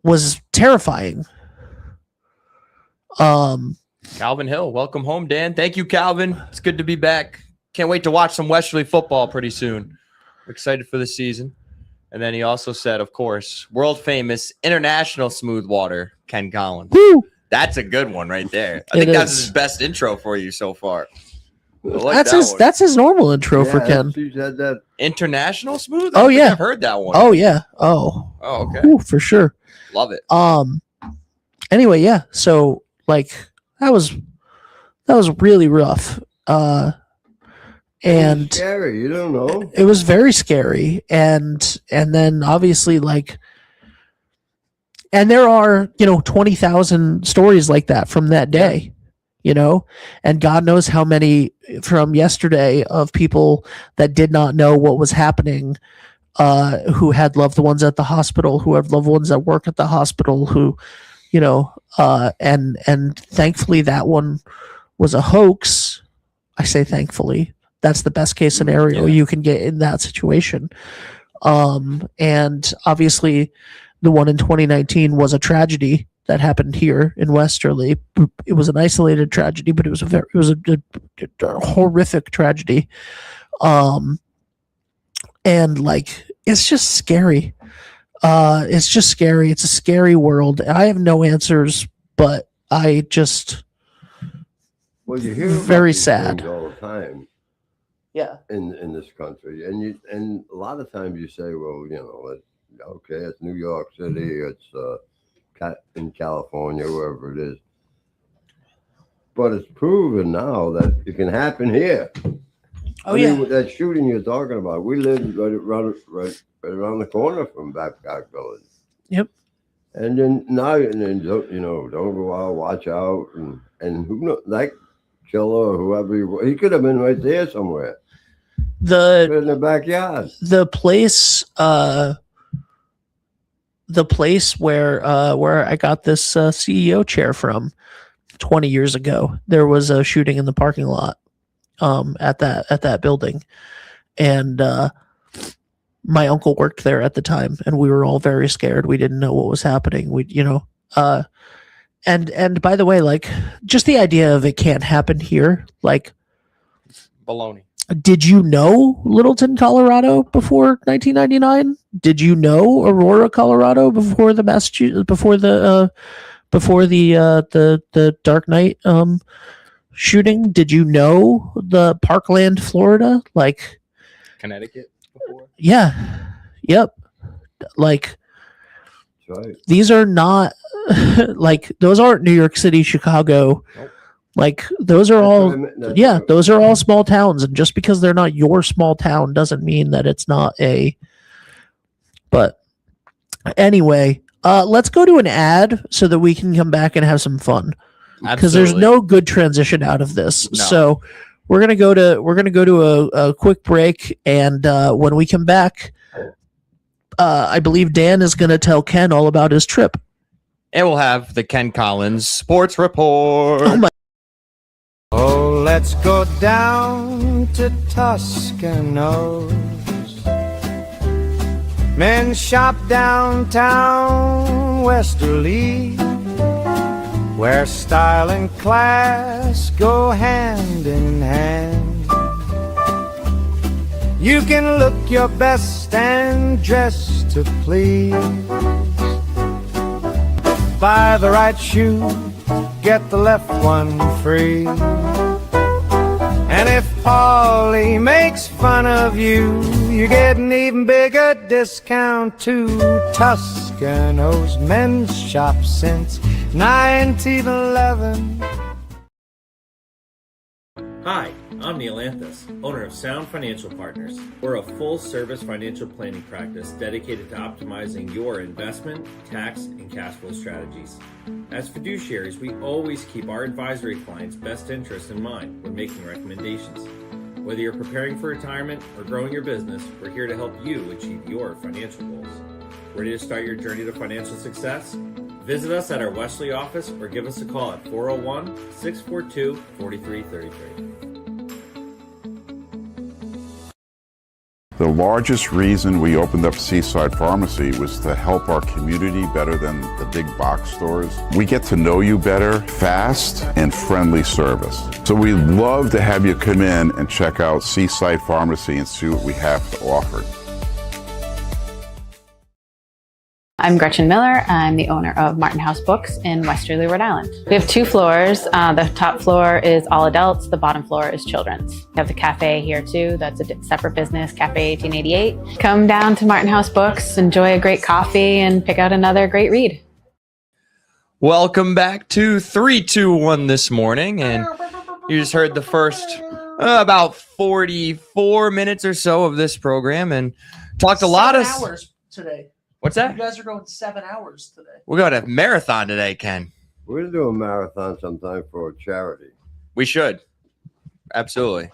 S4: Was terrifying.
S2: Calvin Hill, welcome home, Dan. Thank you, Calvin. It's good to be back. Can't wait to watch some Westerly football pretty soon. We're excited for the season. And then he also said, of course, world famous international smooth water, Ken Collins.
S4: Woo!
S2: That's a good one right there. I think that's his best intro for you so far.
S4: That's his normal intro for Ken.
S3: She said that.
S2: International smooth?
S4: Oh, yeah.
S2: I've heard that one.
S4: Oh yeah. Oh,
S2: okay.
S4: Ooh, for sure.
S2: Love it.
S4: Anyway, yeah. So like, that was really rough. And
S3: scary. You don't know.
S4: It was very scary. And then obviously, like, and there are 20,000 stories like that from that day. And God knows how many from yesterday of people that did not know what was happening, who had loved ones at the hospital, who had loved ones that work at the hospital, who, and thankfully that one was a hoax. I say thankfully. That's the best case scenario you can get in that situation. And obviously the one in 2019 was a tragedy that happened here in Westerly. It was an isolated tragedy, but it was a horrific tragedy. And and like it's just scary. It's just scary. It's a scary world. I have no answers, but I just
S3: Well, you hear about
S4: very
S3: these
S4: sad.
S3: things all the time
S4: Yeah.
S3: in this country, and a lot of times you say, well, it's New York City, it's in California, wherever it is. But it's proven now that it can happen here.
S4: Oh yeah.
S3: That shooting you're talking about, we live right around the corner from Babcock Village.
S4: Yep.
S3: And then now, don't go out, watch out, and who knows, that killer or whoever he could have been right there somewhere in the backyard.
S4: The place where I got this CEO chair from 20 years ago, there was a shooting in the parking lot at that building, and my uncle worked there at the time, and we were all very scared. We didn't know what was happening. And by the way, like, just the idea of it can't happen here, like,
S2: Baloney.
S4: did you know Littleton, Colorado before 1999? Did you know Aurora, Colorado before the the Dark Knight shooting? Did you know the Parkland, Florida? Like
S2: Connecticut before?
S4: Yeah. Yep. Like
S3: That's right.
S4: these are not like those aren't New York City, Chicago.
S2: Nope.
S4: Like those are all
S3: That's
S4: those are all small towns, and just because they're not your small town doesn't mean that it's not a. But anyway, let's go to an ad so that we can come back and have some fun, because there's
S2: Absolutely.
S4: no good transition out of this.
S2: No.
S4: So we're gonna go to a quick break, and when we come back, I believe Dan is gonna tell Ken all about his trip.
S2: And we'll have the Ken Collins Sports Report.
S4: Oh my.
S5: Oh, let's go down to Toscanos. Men shop downtown Westerly, where style and class go hand in hand. You can look your best and dress to please. Buy the right shoe, get the left one free. And if Paulie makes fun of you, you get an even bigger discount too. Toscano's men's shop since 1911.
S1: Hi, I'm Neil Anthus, owner of Sound Financial Partners. We're a full-service financial planning practice dedicated to optimizing your investment, tax, and cash flow strategies. As fiduciaries, we always keep our advisory clients' best interests in mind when making recommendations. Whether you're preparing for retirement or growing your business, we're here to help you achieve your financial goals. Ready to start your journey to financial success? Visit us at our Wesley office or give us a call at 401-642-4333.
S6: The largest reason we opened up Seaside Pharmacy was to help our community better than the big box stores. We get to know you better, fast and friendly service. So we'd love to have you come in and check out Seaside Pharmacy and see what we have to offer.
S7: I'm Gretchen Miller. I'm the owner of Martin House Books in Westerly, Rhode Island. We have 2 floors. The top floor is all adults. The bottom floor is children's. We have the cafe here too. That's a separate business, Cafe 1888. Come down to Martin House Books, enjoy a great coffee, and pick out another great read.
S2: Welcome back to 321 this morning. And you just heard the first about 44 minutes or so of this program and talked a lot of...
S4: hours today.
S2: What's
S4: You
S2: that?
S4: guys are going 7 hours today.
S2: We're going to marathon today, Ken.
S3: We're gonna do a marathon sometime for a charity.
S2: We should. Absolutely.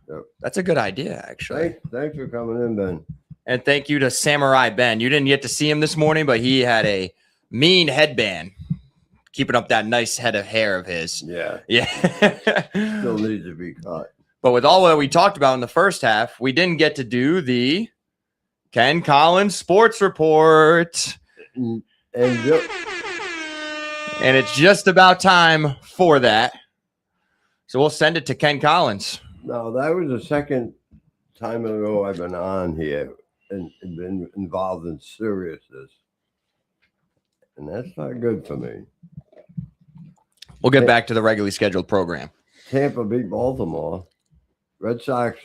S3: Yep.
S2: That's a good idea, actually.
S3: Thanks for coming in, Ben.
S2: And thank you to Samurai Ben. You didn't get to see him this morning, but he had a mean headband, keeping up that nice head of hair of his.
S3: Yeah,
S2: Yeah.
S3: still needs to be cut.
S2: But with all that we talked about in the first half, we didn't get to do the Ken Collins Sports Report.
S3: And
S2: And it's just about time for that. So we'll send it to Ken Collins.
S3: no, that was the second time ago I've been on here and been involved in seriousness. And that's not good for me.
S2: We'll get back to the regularly scheduled program.
S3: Tampa beat Baltimore. Red Sox,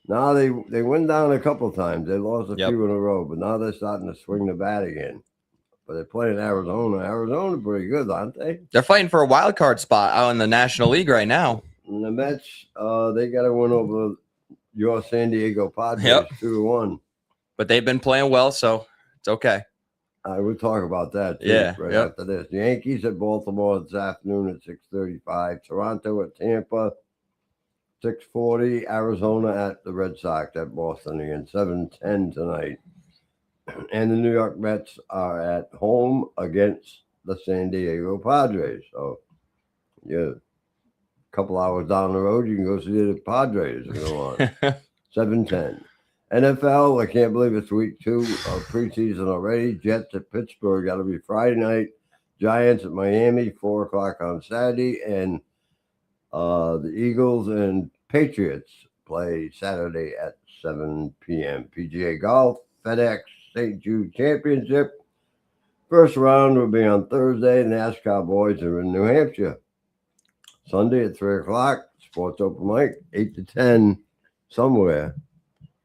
S3: now they went down a couple times. They lost a few in a row, but now they're starting to swing the bat again. But they're playing Arizona. Arizona pretty good, aren't they?
S2: They're fighting for a wild card spot out in the National League right now.
S3: And the Mets, they got to win over your San Diego Padres 2-1.
S2: But they've been playing well, so it's okay.
S3: We'll talk about that too, after this. The Yankees at Baltimore this afternoon at 6:35. Toronto at Tampa, 6:40. Arizona at the Red Sox at Boston again, 7:10 tonight. And the New York Mets are at home against the San Diego Padres. So, yeah, a couple hours down the road, you can go see the Padres go on. 7:10. NFL, I can't believe it's week 2 of preseason already. Jets at Pittsburgh, got to be Friday night. Giants at Miami, 4 o'clock on Saturday. And the Eagles and Patriots play Saturday at 7 p.m. PGA Golf, FedEx St. Jude Championship. First round will be on Thursday. NASCAR boys are in New Hampshire. Sunday at 3 o'clock. Sports Open Mic, 8 to 10, somewhere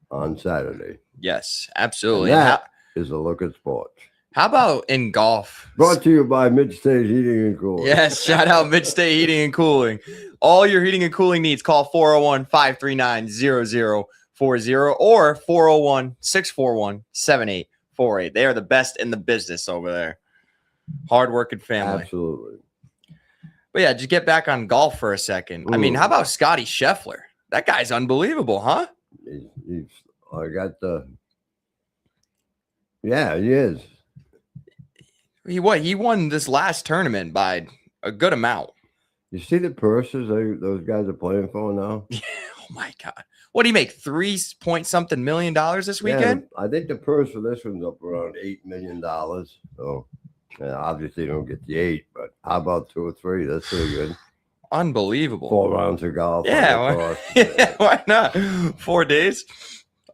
S3: on Saturday.
S2: Yes, absolutely.
S3: And that is a look at sports.
S2: How about in golf?
S3: Brought to you by Mid-State Heating and Cooling.
S2: Yes, shout out Mid-State Heating and Cooling. All your heating and cooling needs, call 401-539-0040 or 401-641-7848. They are the best in the business over there. Hardworking family.
S3: Absolutely.
S2: But yeah, just get back on golf for a second. I mean, how about Scotty Scheffler? That guy's unbelievable, huh?
S3: I got the. Yeah, he is.
S2: He won this last tournament by a good amount.
S3: You see the purses those guys are playing for now?
S2: Oh my God. What do you make? $3-point-something million this weekend?
S3: Yeah, I think the purse for this one's up around $8 million. So obviously you don't get the 8, but how about 2 or 3? That's pretty good.
S2: Unbelievable.
S3: 4 rounds of golf.
S2: Yeah, why not? 4 days.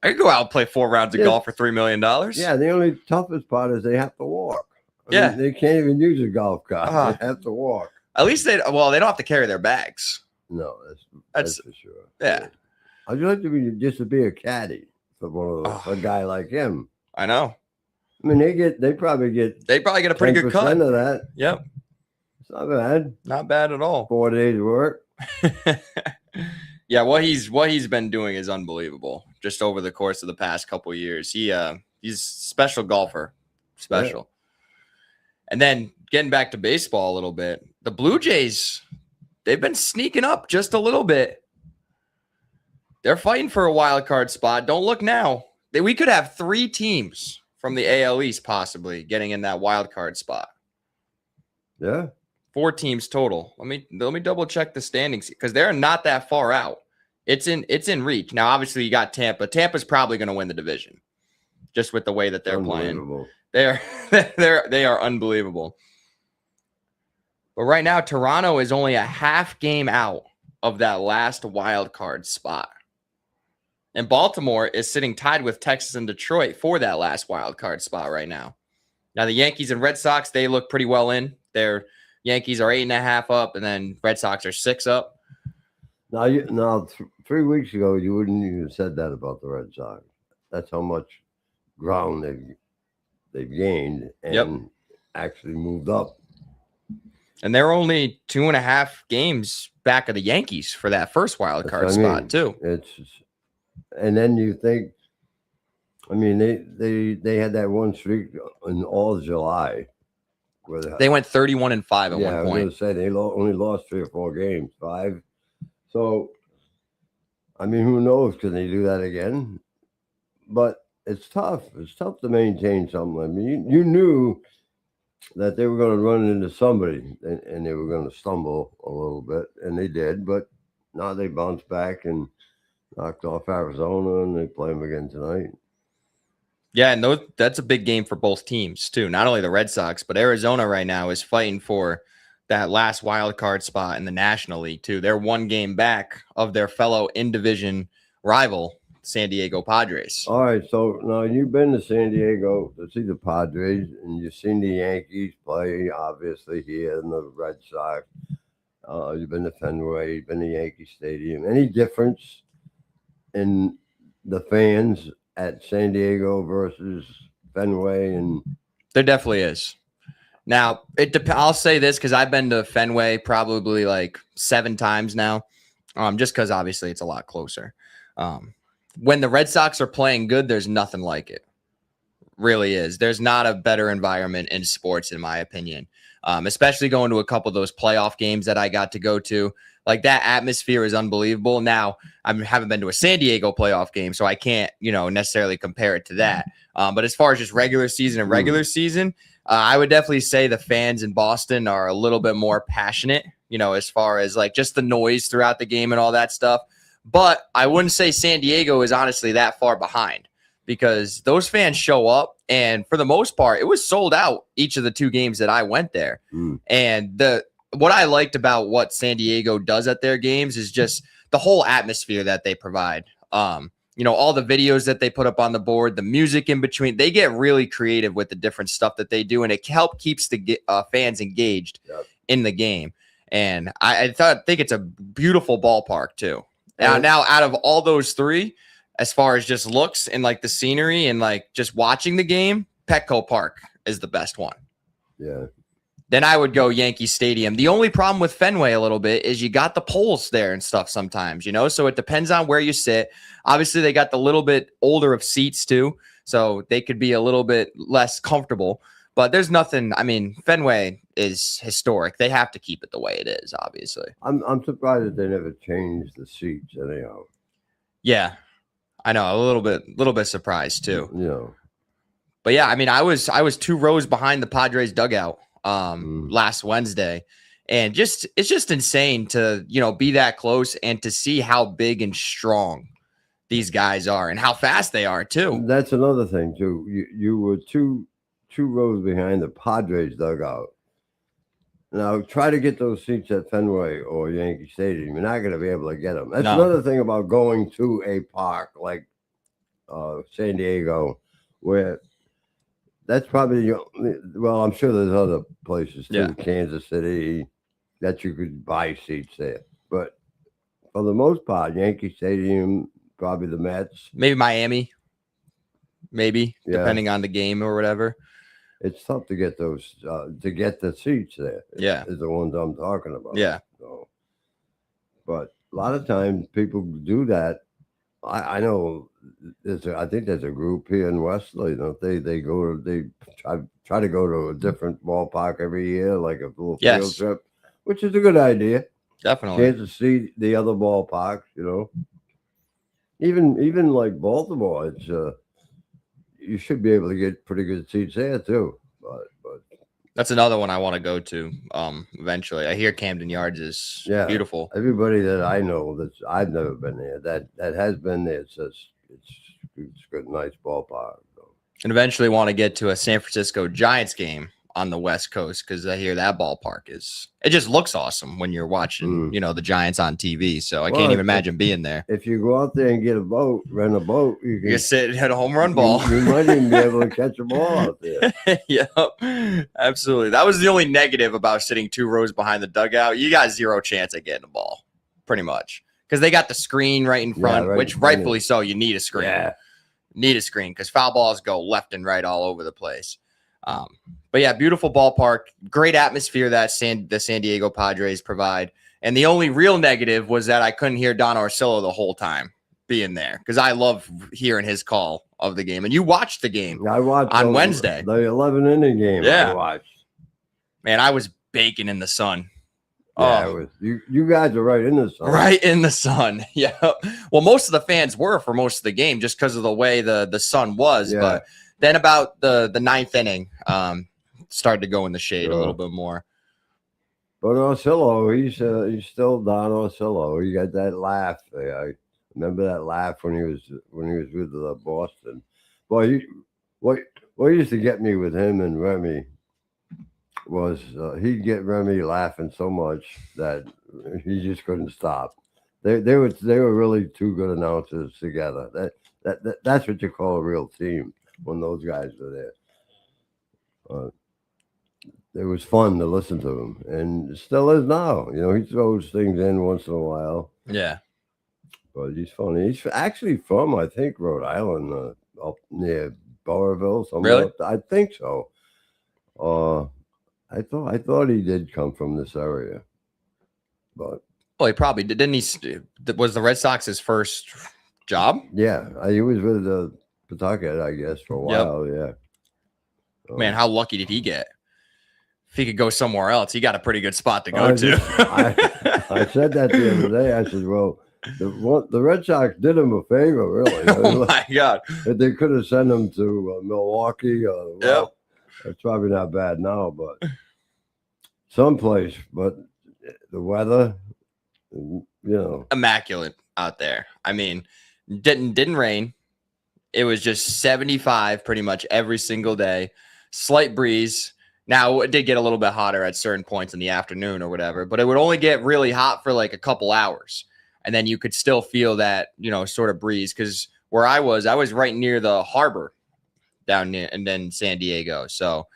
S2: I could go out and play 4 rounds of golf for $3 million.
S3: Yeah, the only toughest part is they have to walk. I mean, they can't even use a golf cart. They have to walk.
S2: At least they don't have to carry their bags.
S3: No, that's for sure.
S2: Yeah.
S3: I'd like to be a caddy for one of those, a guy like him.
S2: I know.
S3: I mean, they probably get
S2: a pretty good cut
S3: of that.
S2: Yep.
S3: It's not bad.
S2: Not bad at all.
S3: 4 days work.
S2: Yeah, what he's been doing is unbelievable. Just over the course of the past couple of years, he's a special golfer, special. Yeah. And then getting back to baseball a little bit, the Blue Jays, they've been sneaking up just a little bit. They're fighting for a wild card spot. Don't look now. We could have 3 teams from the AL East possibly getting in that wild card spot.
S3: Yeah.
S2: 4 teams total. Let me double check the standings because they're not that far out. It's in reach. Now, obviously, you got Tampa. Tampa's probably going to win the division, just with the way that they're playing. They are unbelievable. But right now, Toronto is only a half game out of that last wild card spot. And Baltimore is sitting tied with Texas and Detroit for that last wild card spot right now. Now, the Yankees and Red Sox, they look pretty well in. Their Yankees are 8.5 up, and then Red Sox are 6 up.
S3: Now, 3 weeks ago, you wouldn't even have said that about the Red Sox. That's how much ground they've gained and actually moved up.
S2: And they're only 2.5 games back of the Yankees for that first wild card spot, too.
S3: And then you think, I mean, they had that one streak in all July. Where
S2: they went 31-5 at one point.
S3: I was going to say they only lost 3 or 4 games, 5. So, I mean, who knows? Can they do that again? But it's tough. It's tough to maintain something. I mean, you knew that they were going to run into somebody and they were going to stumble a little bit, and they did. But now they bounced back and knocked off Arizona, and they play them again tonight.
S2: Yeah, and that's a big game for both teams, too. Not only the Red Sox, but Arizona right now is fighting for that last wild card spot in the National League, too. They're 1 game back of their fellow in-division rival San Diego Padres.
S3: All right, so now you've been to San Diego to see the Padres, and you've seen the Yankees play, obviously, here in the Red Sox. You've been to Fenway, you've been to Yankee Stadium. Any difference in the fans at San Diego versus Fenway? And
S2: There definitely is. Now, I'll say this because I've been to Fenway probably like 7 times now, just because obviously it's a lot closer. When the Red Sox are playing good, there's nothing like it. Really is. There's not a better environment in sports, in my opinion, especially going to a couple of those playoff games that I got to go to. Like, that atmosphere is unbelievable. Now, I haven't been to a San Diego playoff game, so I can't, necessarily compare it to that. But as far as just regular season, I would definitely say the fans in Boston are a little bit more passionate, as far as like just the noise throughout the game and all that stuff. But I wouldn't say San Diego is honestly that far behind, because those fans show up, and for the most part, it was sold out each of the 2 games that I went there. And what I liked about what San Diego does at their games is just the whole atmosphere that they provide. All the videos that they put up on the board, the music in between, they get really creative with the different stuff that they do, and it keeps the fans engaged in the game. And I think it's a beautiful ballpark too. Now, out of all those 3, as far as just looks and like the scenery and like just watching the game, Petco Park is the best one.
S3: yeah,
S2: Then I would go Yankee Stadium. The only problem with Fenway a little bit is you got the poles there and stuff sometimes, so it depends on where you sit. Obviously, they got the little bit older of seats too, so they could be a little bit less comfortable. But there's nothing. I mean, Fenway is historic. They have to keep it the way it is, obviously.
S3: I'm surprised that they never changed the seats anyhow.
S2: Yeah, I know. A little bit surprised too. But yeah, I mean, I was 2 rows behind the Padres dugout last Wednesday, and it's just insane to be that close and to see how big and strong these guys are and how fast they are too.
S3: That's another thing too. You were two rows behind the Padres dugout. Now try to get those seats at Fenway or Yankee Stadium. You're not going to be able to get them. That's another thing about going to a park like San Diego, where that's probably I'm sure there's other places too, Kansas City, that you could buy seats there. But for the most part, Yankee Stadium, probably the Mets,
S2: maybe Miami, depending on the game or whatever.
S3: It's tough to get those to get the seats there. Is the ones I'm talking about.
S2: Yeah.
S3: So, but a lot of times people do that. I know I think there's a group here in Wesley. Don't they? They try to go to a different ballpark every year, like a little field trip, which is a good idea.
S2: Definitely.
S3: Chance to see the other ballparks. Even like Baltimore, it's you should be able to get pretty good seats there too. But
S2: that's another one I want to go to eventually. I hear Camden Yards is beautiful.
S3: Everybody that I know I've never been there that has been there says it's good, nice ballpark. So.
S2: And eventually want to get to a San Francisco Giants game on the West Coast, because I hear that ballpark it just looks awesome when you're watching the Giants on TV. So I can't even imagine being there.
S3: If you go out there and rent a boat, you can
S2: sit and hit a home run ball.
S3: You might even be able to catch a ball out there.
S2: Yep, absolutely. That was the only negative about sitting 2 rows behind the dugout. You got 0 chance at getting a ball, pretty much, because they got the screen right in front, which rightfully so. You need a screen.
S3: Yeah.
S2: Need a screen because foul balls go left and right all over the place. But yeah, beautiful ballpark, great atmosphere that the San Diego Padres provide. And the only real negative was that I couldn't hear Don Orsillo the whole time being there, because I love hearing his call of the game. And you watched the game.
S3: I watched
S2: on Wednesday,
S3: the 11-inning game.
S2: Yeah,
S3: I watched.
S2: Man, I was baking in the sun.
S3: Yeah, it was, you guys are right in the sun.
S2: Right in the sun. Yeah. Well, most of the fans were for most of the game just because of the way the sun was. Yeah. But then about the 9th inning, started to go in the shade a little bit more.
S3: But Orsillo, he's still Don Orsillo. He got that laugh. I remember that laugh when he was with Boston. Boy, what used to get me with him and Remy was he'd get Remy laughing so much that he just couldn't stop. They were really two good announcers together. That's what you call a real team when those guys are there. It was fun to listen to him, and it still is now. You know, he throws things in once in a while,
S2: Yeah.
S3: but he's funny. He's actually from, I think, Rhode Island, up near Burrville.
S2: Really?
S3: I think so. I thought he did come from this area, but
S2: Well, he probably did. Didn't he? Was the Red Sox his first job?
S3: yeah, he was with the Pawtucket, I guess, for a while. Yeah.
S2: Man, how lucky did he get? If he could go somewhere else, he got a pretty good spot to go to.
S3: I said that the other day. I said, well, the Red Sox did him a favor, really.
S2: Oh my God.
S3: They could have sent him to Milwaukee.
S2: Yep.
S3: It's probably not bad now, but someplace. But the weather, you know.
S2: Immaculate out there. I mean, didn't rain. It was just 75 pretty much every single day. Slight breeze. Now, it did get a little bit hotter at certain points in the afternoon or whatever, but it would only get really hot for like a couple hours. And then you could still feel that, you know, sort of breeze. Because where I was right near the harbor down near and then San Diego. So,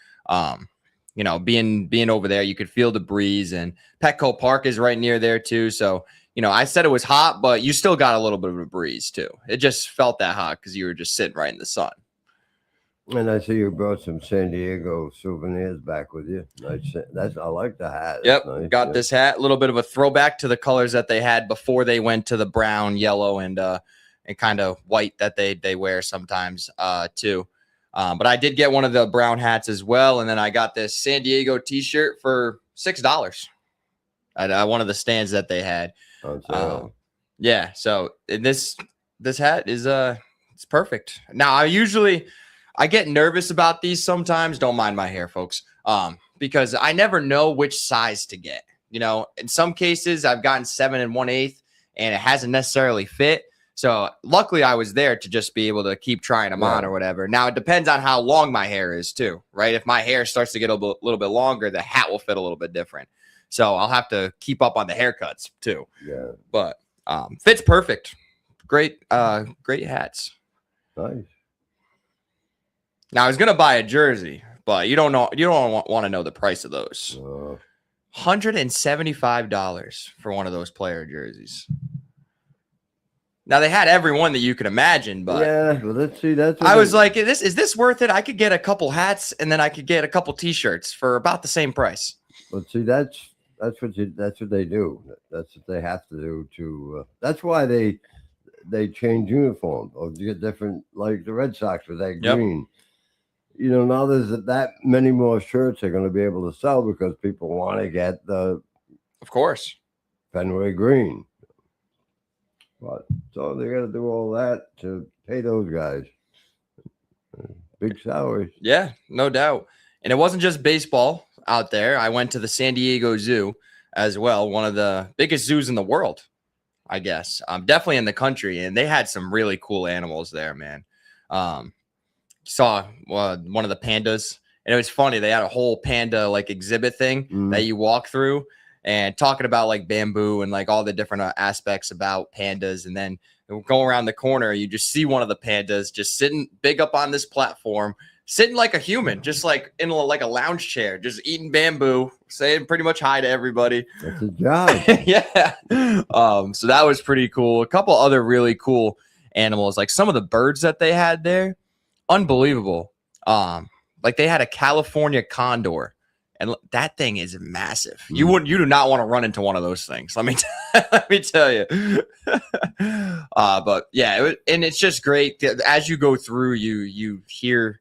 S2: you know, being over there, you could feel the breeze, and Petco Park is right near there too. So, you know, I said it was hot, but you still got a little bit of a breeze too. It just felt that hot because you were just sitting right in the sun.
S3: And I see you brought some San Diego souvenirs back with you. I like the hat.
S2: Yep,
S3: Nice.
S2: got this hat. A little bit of a throwback to the colors that they had before they went to the brown, yellow, and kind of white that they wear sometimes too. But I did get one of the brown hats as well, and then I got this San Diego T-shirt for $6 at one of the stands that they had. Yeah, so this hat is it's perfect. Now I get nervous about these sometimes. Don't mind my hair, folks, because I never know which size to get. You know, in some cases I've gotten 7 1/8, and it hasn't necessarily fit. So luckily I was there to just be able to keep trying them on or whatever. Now it depends on how long my hair is too, right? If my hair starts to get a little bit longer, the hat will fit a little bit different. So I'll have to keep up on the haircuts too.
S3: Yeah.
S2: But fits perfect. Great hats.
S3: Nice.
S2: Now I was gonna buy a jersey, but you don't want to know the price of those. $175 for one of those player jerseys. Now they had every one that you could imagine, but
S3: yeah, well, let's see.
S2: I was like, is this worth it? I could get a couple hats and then I could get a couple T-shirts for about the same price.
S3: Well, see, that's what they do. That's what they have to do to. That's why they change uniform or you get different, like the Red Sox with that green. You know, now there's that many more shirts they're going to be able to sell because people want to get the,
S2: of course,
S3: Fenway green. But so they got to do all that to pay those guys big salaries.
S2: Yeah, no doubt. And it wasn't just baseball out there. I went to the San Diego Zoo as well, one of the biggest zoos in the world, I guess. Definitely in the country, and they had some really cool animals there, man. Saw one of the pandas, and it was funny. They had a whole panda like exhibit thing that you walk through, and talking about like bamboo and like all the different aspects about pandas. And then go around the corner, you just see one of the pandas just sitting big up on this platform, sitting like a human, just like in like a lounge chair, just eating bamboo, saying pretty much hi to everybody.
S3: That's a job.
S2: Yeah. So that was pretty cool. A couple other really cool animals, like some of the birds that they had there, unbelievable. Like they had a California condor, and that thing is massive. You do not want to run into one of those things. Let me tell you. But yeah, and it's just great as you go through. You hear,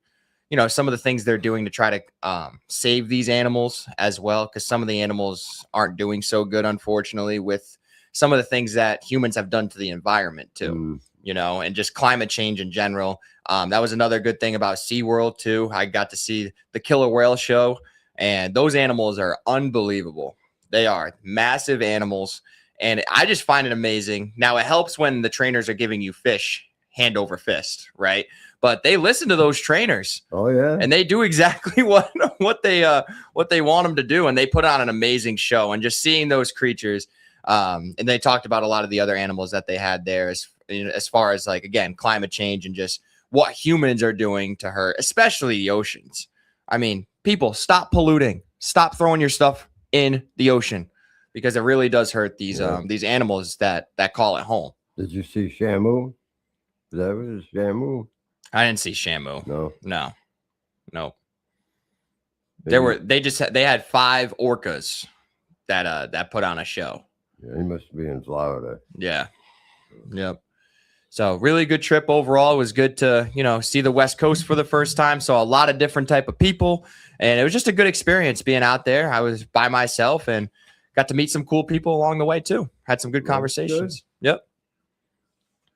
S2: you know, some of the things they're doing to try to save these animals as well, because some of the animals aren't doing so good, unfortunately, with some of the things that humans have done to the environment too. You know, and just climate change in general. That was another good thing about SeaWorld too. I got to see the killer whale show, and those animals are unbelievable. They are massive animals, and I just find it amazing. Now, it helps when the trainers are giving you fish hand over fist, right? But they listen to those trainers.
S3: Oh yeah,
S2: and they do exactly what they want them to do, and they put on an amazing show. And just seeing those creatures, And they talked about a lot of the other animals that they had there as far as like, again, climate change and just what humans are doing to her, especially the oceans. I mean, people, stop polluting, stop throwing your stuff in the ocean, because it really does hurt these animals that call it home.
S3: Did you see Shamu? Is that what it is, Shamu?
S2: I didn't see Shamu.
S3: No.
S2: No.
S3: Maybe-
S2: They had 5 orcas that put on a show.
S3: Yeah, he must be in Florida.
S2: Yeah. Yep. So really good trip overall. It was good to, see the West Coast for the first time. Saw a lot of different type of people, and it was just a good experience being out there. I was by myself and got to meet some cool people along the way too. Had some good
S3: That's
S2: conversations. Yep.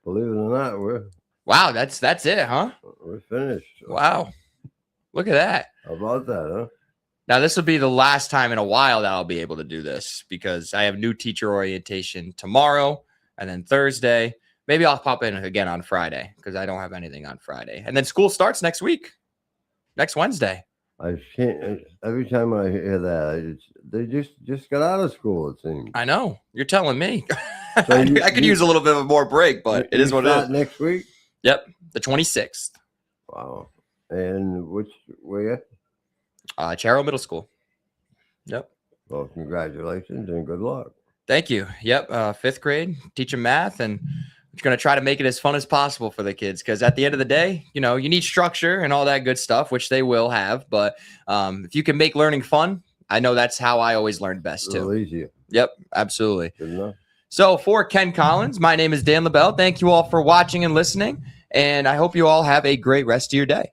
S3: Believe it or not,
S2: Wow. That's it, huh?
S3: we're finished.
S2: Wow. Look at that.
S3: How about that, huh?
S2: Now, this will be the last time in a while that I'll be able to do this, because I have new teacher orientation tomorrow and then Thursday. Maybe I'll pop in again on Friday, because I don't have anything on Friday. And then school starts next week, next Wednesday.
S3: I can't. Every time I hear that, they just got out of school. It seems.
S2: I know. You're telling me.
S3: So
S2: I could use a little bit of a more break, but it is what it
S3: start
S2: is.
S3: Next week.
S2: Yep. The 26th.
S3: Wow. And where?
S2: Charo Middle School. Yep.
S3: Well, congratulations and good luck.
S2: Thank you. Yep. 5th grade, teaching math, and I'm going to try to make it as fun as possible for the kids, because at the end of the day, you need structure and all that good stuff, which they will have. But if you can make learning fun, I know that's how I always learned best
S3: A
S2: too.
S3: little easier.
S2: Yep. Absolutely.
S3: Good enough.
S2: So for Ken Collins, my name is Dan LaBelle. Thank you all for watching and listening, and I hope you all have a great rest of your day.